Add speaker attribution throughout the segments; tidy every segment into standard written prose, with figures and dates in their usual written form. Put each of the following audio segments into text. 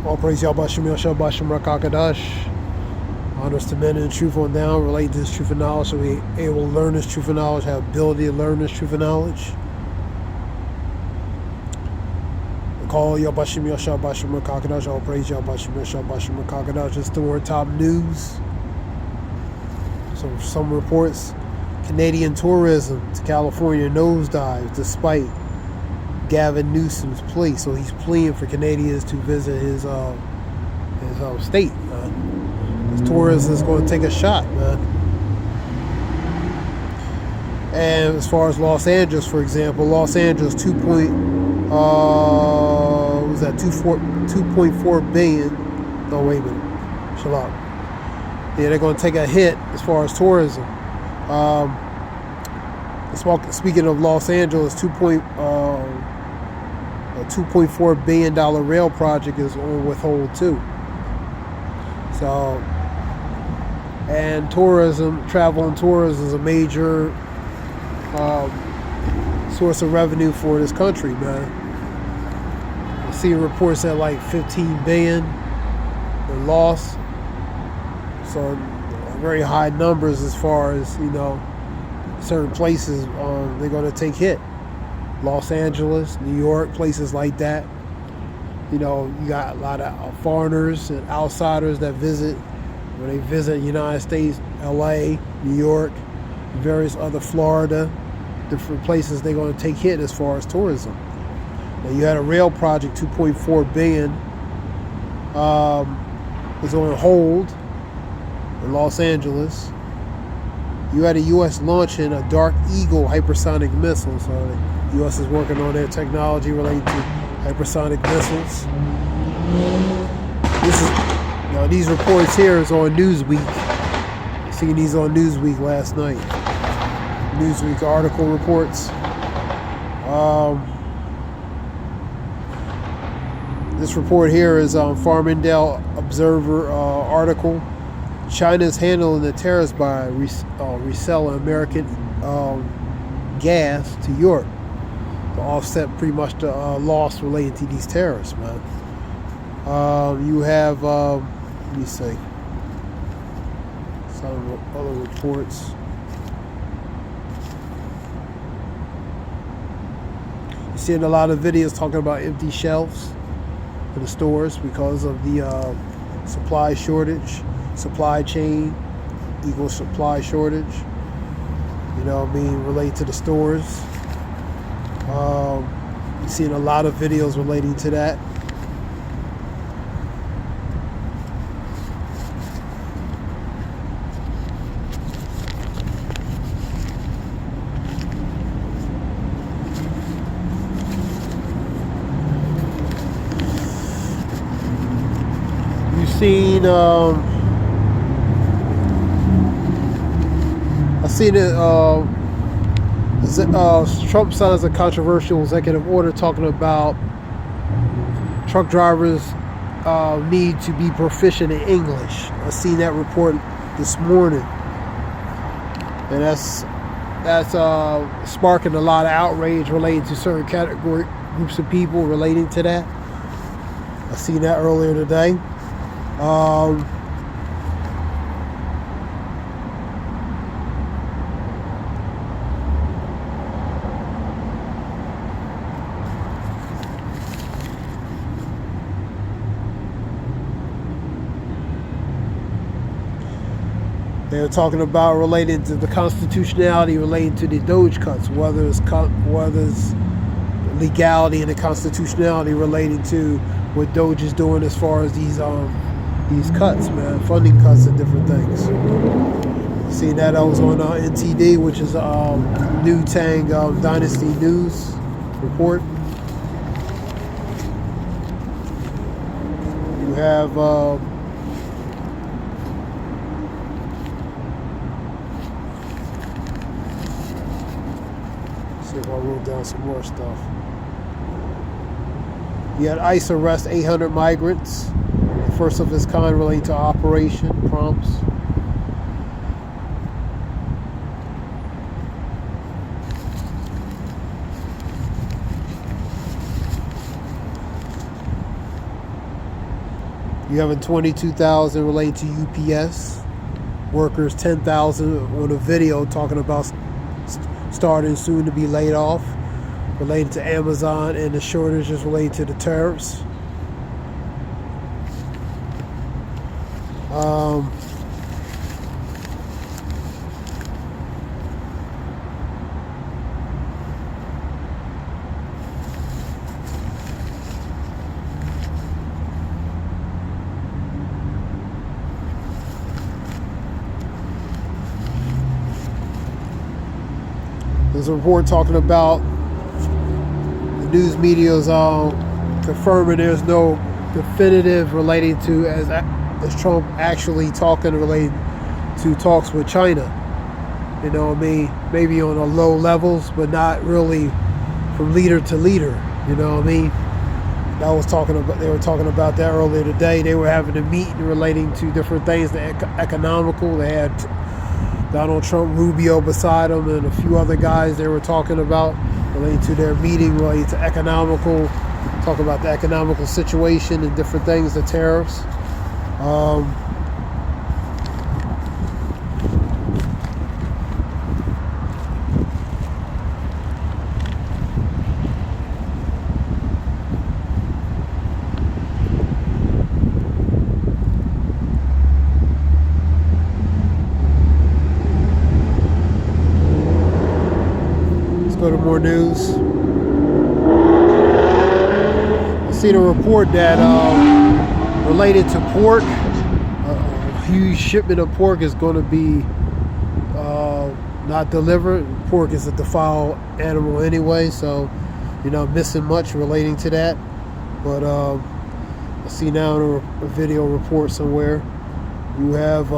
Speaker 1: All praise Yahweh Shem Yahshua Bashem Rakakadash. Honors to men in truth on down, relate to this truth and knowledge, so we able to learn this truth and knowledge, have ability to learn this truth and knowledge. We call Yahweh Shem Yahshua Bashem Rakakadash. All praise Yahweh Shem Yahshua Bashem Rakakadash. Just the top news. So some reports: Canadian tourism to California nosedives despite Gavin Newsom's plea. So he's pleading for Canadians to visit his state. His tourism is going to take a shot, man. And as far as Los Angeles, for example, Los Angeles 2.4 billion. No, wait a minute. Chill out. Yeah, they're going to take a hit as far as tourism. Speaking of Los Angeles, a $2.4 billion rail project is on withhold too. So, and tourism, travel and tourism is a major source of revenue for this country, man. I see reports that like 15 billion are lost. So very high numbers as far as, certain places they're going to take hit. Los Angeles, New York, places like that. You got a lot of foreigners and outsiders that visit. When they visit the United States, LA, New York, various other Florida, different places, they're going to take hit as far as tourism. Now you had a rail project, 2.4 billion, is on hold in Los Angeles. You had a U.S. launching a Dark Eagle hypersonic missile. So the U.S. is working on their technology related to hypersonic missiles. These reports here is on Newsweek. Seen these on Newsweek last night. Newsweek article reports. This report here is on Farmingdale Observer article. China's handling the tariffs by reselling American gas to Europe to offset pretty much the loss related to these tariffs, man. You have, let me see, some other reports. You're seeing a lot of videos talking about empty shelves in the stores because of the supply shortage. Supply chain equals supply shortage. Related to the stores. You're seeing a lot of videos relating to that. You've seen I seen it. Trump signs a controversial executive order talking about truck drivers need to be proficient in English. I seen that report this morning, and that's sparking a lot of outrage relating to certain groups of people relating to that. I seen that earlier today. They were talking about relating to the constitutionality, relating to the Doge cuts, whether it's legality and the constitutionality relating to what Doge is doing as far as these cuts, man, funding cuts and different things. Seeing that I was on NTD, which is New Tang Dynasty News report. You have see if I wrote down some more stuff. You had ICE arrest 800 migrants, first of its kind relating to Operation Prompts. You have 22,000 related to UPS workers, 10,000 on a video talking about starting soon to be laid off, related to Amazon, and the shortages related to the tariffs. There's a report talking about the news media is confirming there's no definitive relating to as Trump actually talking related to talks with China. You know what I mean? Maybe on a low levels, but not really from leader to leader. You know what I mean? They were talking about that earlier today. They were having a meeting relating to different things, the economical. They had Donald Trump, Rubio beside him, and a few other guys they were talking about relating to their meeting related to economical, talk about the economical situation and different things, the tariffs. Go to more news. I seen a report that related to pork, a huge shipment of pork is going to be not delivered. Pork is a defiled animal anyway, so you're not missing much relating to that. But I see now in a video report somewhere, you have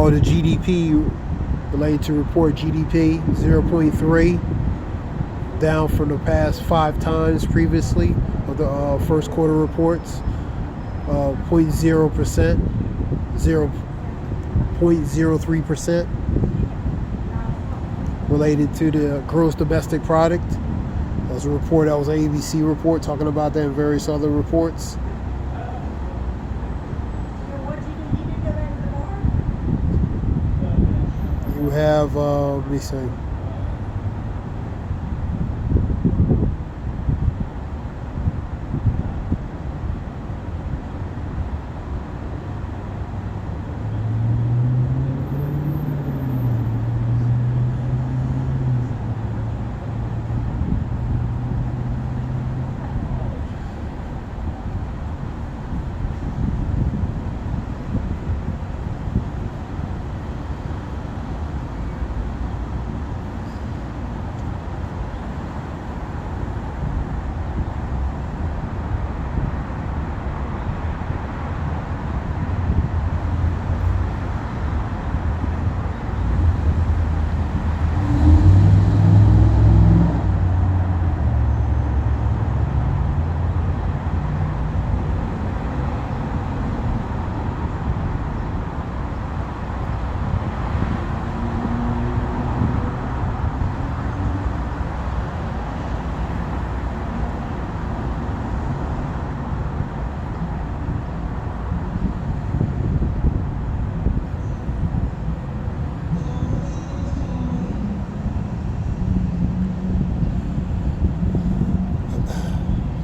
Speaker 1: the GDP related to report GDP 0.3, down from the past 5 times previously of the first quarter reports. 0.0%, 0.03% related to the gross domestic product. That was a report, that was an ABC report talking about that, and various other reports. You have, let me see.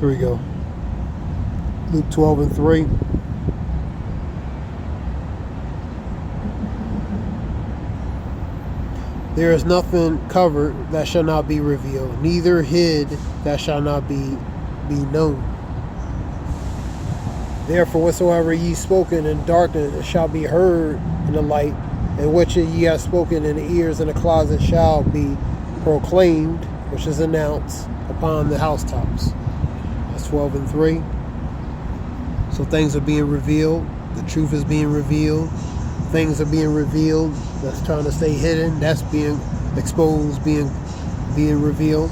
Speaker 1: Here we go. Luke 12:3. There is nothing covered that shall not be revealed, neither hid that shall not be known. Therefore, whatsoever ye spoken in darkness shall be heard in the light, and what ye have spoken in the ears in the closet shall be proclaimed, which is announced upon the housetops. 12:3. So things are being revealed. The truth is being revealed. Things are being revealed that's trying to stay hidden. That's being exposed, being revealed.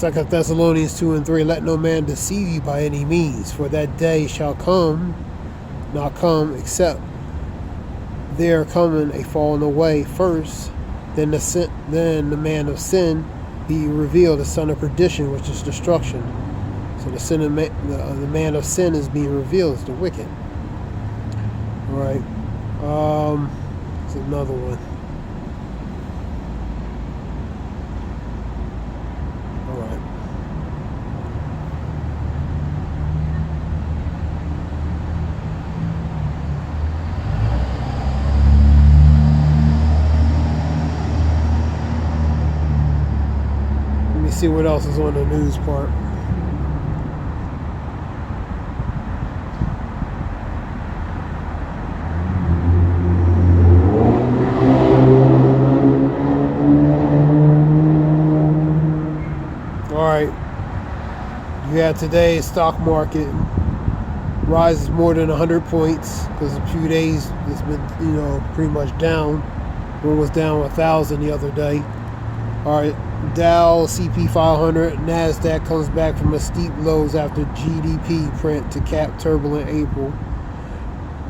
Speaker 1: 2 Thessalonians 2 and 3, let no man deceive you by any means, for that day shall not come, except there coming a falling away first, then the man of sin be revealed, the son of perdition, which is destruction. So the man of sin is being revealed, is the wicked. All right. It's another one. All right. Let me see what else is on the news part. You have today's stock market rises more than 100 points because a few days it's been, pretty much down. One was down 1,000 the other day. All right, Dow, CP 500, NASDAQ comes back from a steep lows after GDP print to cap turbulent April.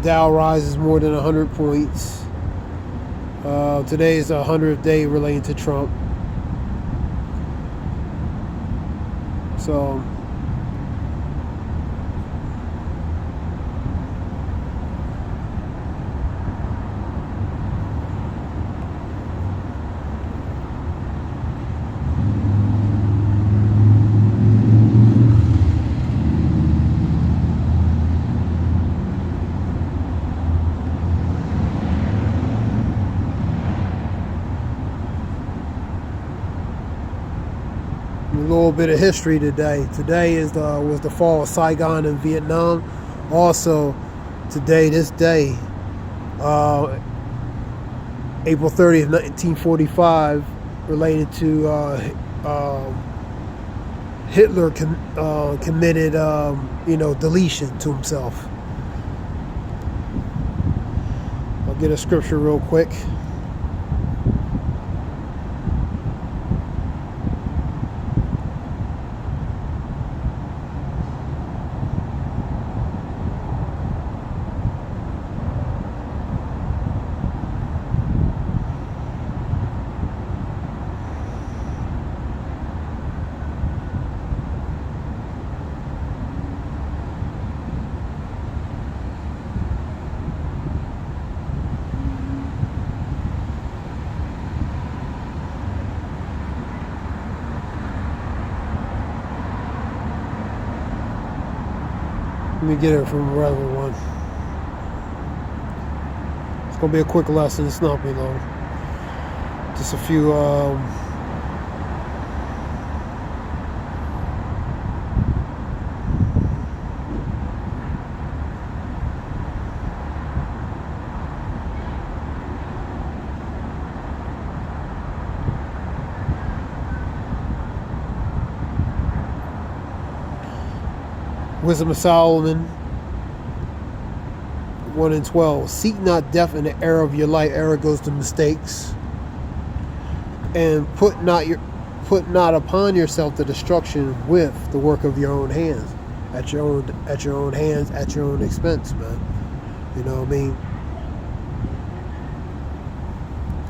Speaker 1: Dow rises more than 100 points. Today is a 100th day relating to Trump. So a little bit of history today. Today was the fall of Saigon in Vietnam. Also, this day, April 30th, 1945, related to Hitler committed, deletion to himself. I'll get a scripture real quick. Let me get it from a regular one. It's going to be a quick lesson. It's not be long. Just a few... Wisdom of Solomon 1 and 12. Seek not death in the era of your life. Era goes to mistakes. And put not upon yourself the destruction with the work of your own hands. At your own hands, at your own expense, man. You know what I mean?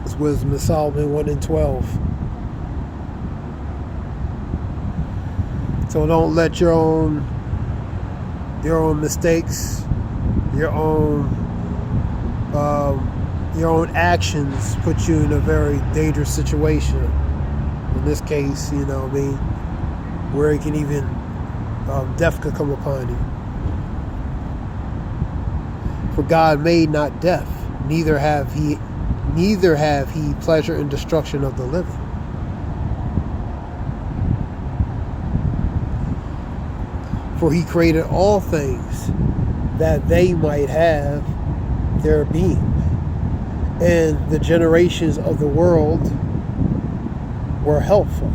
Speaker 1: It's Wisdom of Solomon 1 and 12. So don't let your own mistakes, your own actions put you in a very dangerous situation. In this case, where it can even death could come upon you. For God made not death, neither have he pleasure in destruction of the living. For he created all things that they might have their being. And the generations of the world were healthful.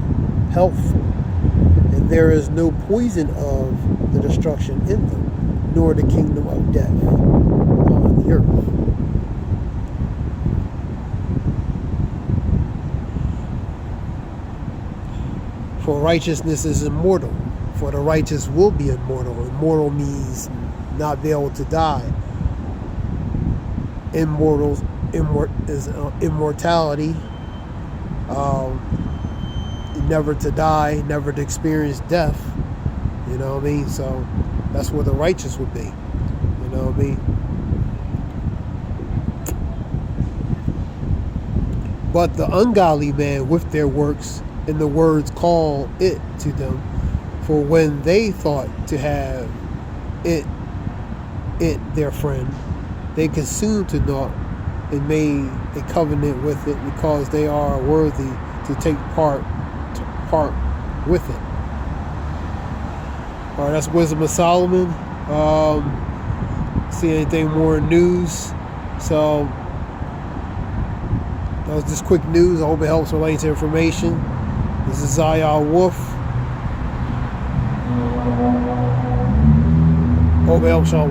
Speaker 1: And there is no poison of the destruction in them, nor the kingdom of death upon the earth. For righteousness is immortal, for the righteous will be immortal. Immortal means not be able to die. Is immortality, never to die, never to experience death. You know what I mean? So that's where the righteous would be. You know what I mean? But the ungodly man with their works, and the words call it to them, for when they thought to have it their friend, they consumed to naught and made a covenant with it, because they are worthy to take part with it. All right, that's Wisdom of Solomon. See anything more in news? So that was just quick news. I hope it helps relate to information. This is Zayah Wolf. Hope it helps y'all.